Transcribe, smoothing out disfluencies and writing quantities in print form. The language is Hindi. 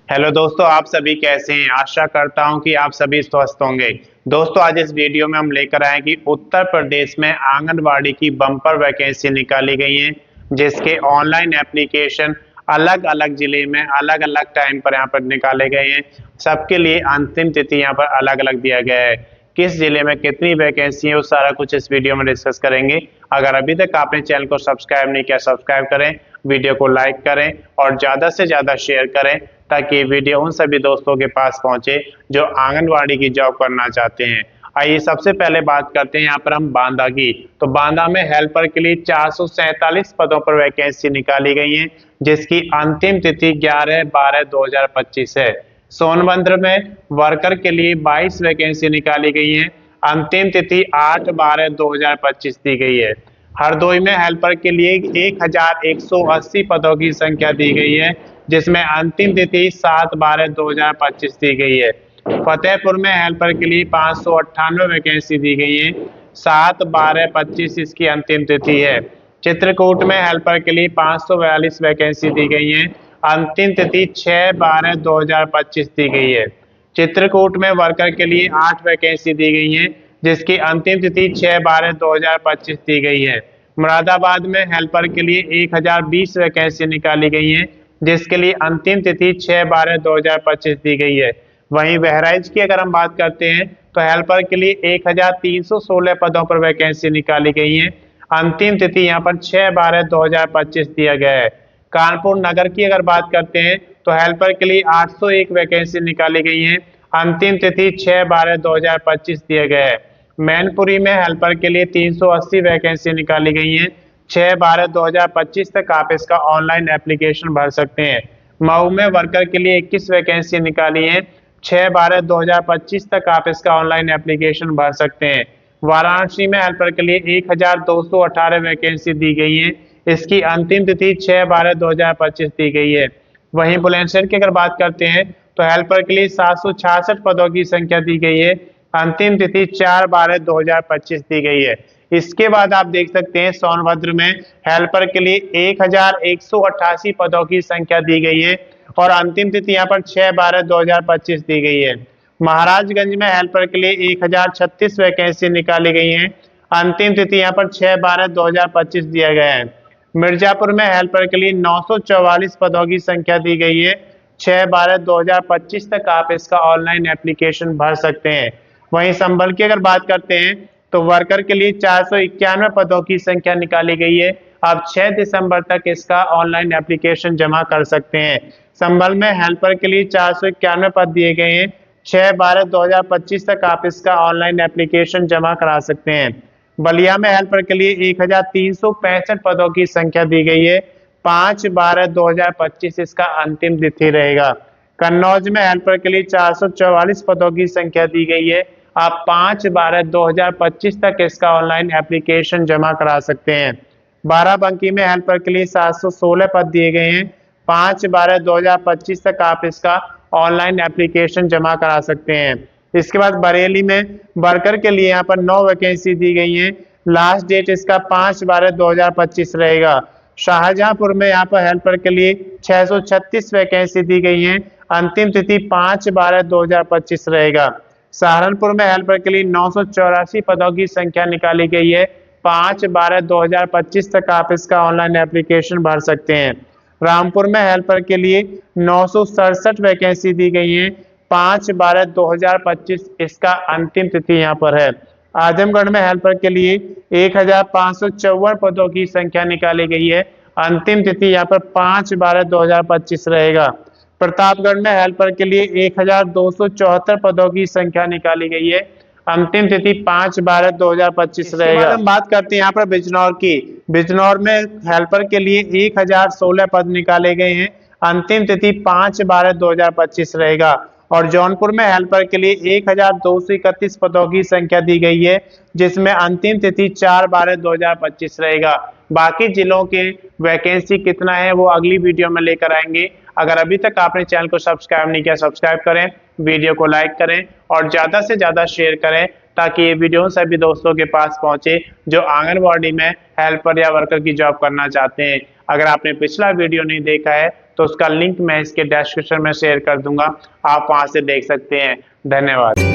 हेलो दोस्तों, आप सभी कैसे हैं। आशा करता हूं कि आप सभी स्वस्थ होंगे। दोस्तों, आज इस वीडियो में हम लेकर आए कि उत्तर प्रदेश में आंगनवाड़ी की बम्पर वैकेंसी निकाली गई है, जिसके ऑनलाइन एप्लीकेशन अलग अलग जिले में अलग अलग टाइम पर यहाँ पर निकाले गए हैं। सबके लिए अंतिम तिथि यहाँ पर अलग अलग दिया गया है। किस जिले में कितनी वैकेंसी है, वो सारा कुछ इस वीडियो में डिस्कस करेंगे। अगर अभी तक आपने चैनल को सब्सक्राइब नहीं किया, सब्सक्राइब करें, वीडियो को लाइक करें और ज़्यादा से ज़्यादा शेयर करें, ताकि ये वीडियो उन सभी दोस्तों के पास पहुंचे जो आंगनवाड़ी की जॉब करना चाहते हैं। आइए सबसे पहले बात करते हैं यहाँ पर हम बांदा की। तो बांदा में हेल्पर के लिए 447 पदों पर वैकेंसी निकाली गई है, जिसकी अंतिम तिथि 11/12/2025 है। सोनभद्र में वर्कर के लिए 22 वैकेंसी निकाली गई है, अंतिम तिथि 8/12/2025 दी गई है। हरदोई में हेल्पर के लिए 1180 पदों की संख्या दी गई है, जिसमें अंतिम तिथि 7/12/2025 दी गई है। फतेहपुर में हेल्पर के लिए 598 वैकेंसी दी गई है, 7/12/25 इसकी अंतिम तिथि है। चित्रकूट में हेल्पर के लिए 542 वैकेंसी दी गई है, अंतिम तिथि 6/12/2025 दी गई है। चित्रकूट में वर्कर के लिए 8 वैकेंसी दी गई है, जिसकी अंतिम तिथि 6/12/2025 दी गई है। मुरादाबाद में हेल्पर के लिए 1020 वैकेंसी निकाली गई है, जिसके लिए अंतिम तिथि 6/12/2025 दी गई है। वहीं बहराइच की अगर हम बात करते हैं तो हेल्पर के लिए 1316 पदों पर वैकेंसी निकाली गई है, अंतिम तिथि यहाँ पर 6/12/2025 दिया गया है। कानपुर नगर की अगर बात करते हैं तो हेल्पर के लिए 801 वैकेंसी निकाली गई है, अंतिम तिथि 6/12/2025 दिया गया है। मैनपुरी में हेल्पर के लिए 380 वैकेंसी निकाली गई है, 6/12/2025 तक आप इसका ऑनलाइन एप्लीकेशन भर सकते हैं। मऊ में वर्कर के लिए 21 वैकेंसी निकाली है, 6/12/2025 तक आप इसका ऑनलाइन एप्लीकेशन भर सकते हैं। वाराणसी में हेल्पर के लिए 1218 वैकेंसी दी गई है, इसकी अंतिम तिथि 6/12/2025 दी गई है। वहीं बुलंदशहर की अगर बात करते हैं तो हेल्पर के लिए 766 पदों की संख्या दी गई है, अंतिम तिथि 4/12/2025 दी गई है। इसके बाद आप देख सकते हैं सोनभद्र में हेल्पर के लिए 1188 पदों की संख्या दी गई है और अंतिम तिथि यहाँ पर 6/12/2025 दी गई है। महाराजगंज में हेल्पर के लिए 1036 वैकेंसी निकाली गई है, अंतिम तिथि यहाँ पर 6/12/2025 दिया गया है। मिर्जापुर में हेल्पर के लिए 944 पदों की संख्या दी गई है, 6/12/2025 तक आप इसका ऑनलाइन एप्लीकेशन भर सकते हैं। वहीं संभल की अगर बात करते हैं तो वर्कर के लिए 491 पदों की संख्या निकाली गई है, आप 6 दिसंबर तक इसका ऑनलाइन एप्लीकेशन जमा कर सकते हैं। संभल में हेल्पर के लिए 491 पद दिए गए हैं, 6/12/2025 तक आप इसका ऑनलाइन एप्लीकेशन जमा करा सकते हैं। बलिया में हेल्पर के लिए 1365 पदों की संख्या दी गई है, 5/12/2025 इसका अंतिम तिथि रहेगा। कन्नौज में हेल्पर के लिए 444 पदों की संख्या दी गई है, आप 5/12/2025 तक इसका ऑनलाइन एप्लीकेशन जमा करा सकते हैं। बाराबंकी में हेल्पर के लिए 716 पद दिए गए हैं, 5/12/2025 तक आप इसका ऑनलाइन एप्लीकेशन जमा करा सकते हैं। इसके बाद बरेली में वर्कर के लिए यहाँ पर 9 वैकेंसी दी गई है, लास्ट डेट इसका 5/12/2025 रहेगा। शाहजहांपुर में यहाँ पर हेल्पर के लिए 636 वैकेंसी दी गई है, अंतिम तिथि 5/12/2025 रहेगा। सहारनपुर में हेल्पर के लिए 984 पदों की संख्या निकाली गई है, 5/12/2025 तक आप इसका ऑनलाइन एप्लीकेशन भर सकते हैं। रामपुर में हेल्पर के लिए 967 वैकेंसी दी गई है, 5/12/2025 इसका अंतिम तिथि यहाँ पर है। आजमगढ़ में हेल्पर के लिए 1554 पदों की संख्या निकाली गई है, अंतिम तिथि यहाँ पर 5/12/2025 रहेगा। प्रतापगढ़ में हेल्पर के लिए 1274 पदों की संख्या निकाली गई है, अंतिम तिथि 5/12/2025 रहेगा। हम बात करते हैं यहाँ पर बिजनौर की। बिजनौर में हेल्पर के लिए 1016 पद निकाले गए हैं, अंतिम तिथि 5/12/2025 रहेगा। और जौनपुर में हेल्पर के लिए 1231 पदों की संख्या दी गई है, जिसमें अंतिम तिथि 4/12/2025 रहेगा। बाकी जिलों के वैकेंसी कितना है वो अगली वीडियो में लेकर आएंगे। अगर अभी तक आपने चैनल को सब्सक्राइब नहीं किया, सब्सक्राइब करें, वीडियो को लाइक करें और ज़्यादा से ज़्यादा शेयर करें, ताकि ये वीडियो सभी दोस्तों के पास पहुंचे जो आंगनवाड़ी में हेल्पर या वर्कर की जॉब करना चाहते हैं। अगर आपने पिछला वीडियो नहीं देखा है तो उसका लिंक मैं इसके डिस्क्रिप्शन में शेयर कर दूंगा, आप वहां से देख सकते हैं। धन्यवाद।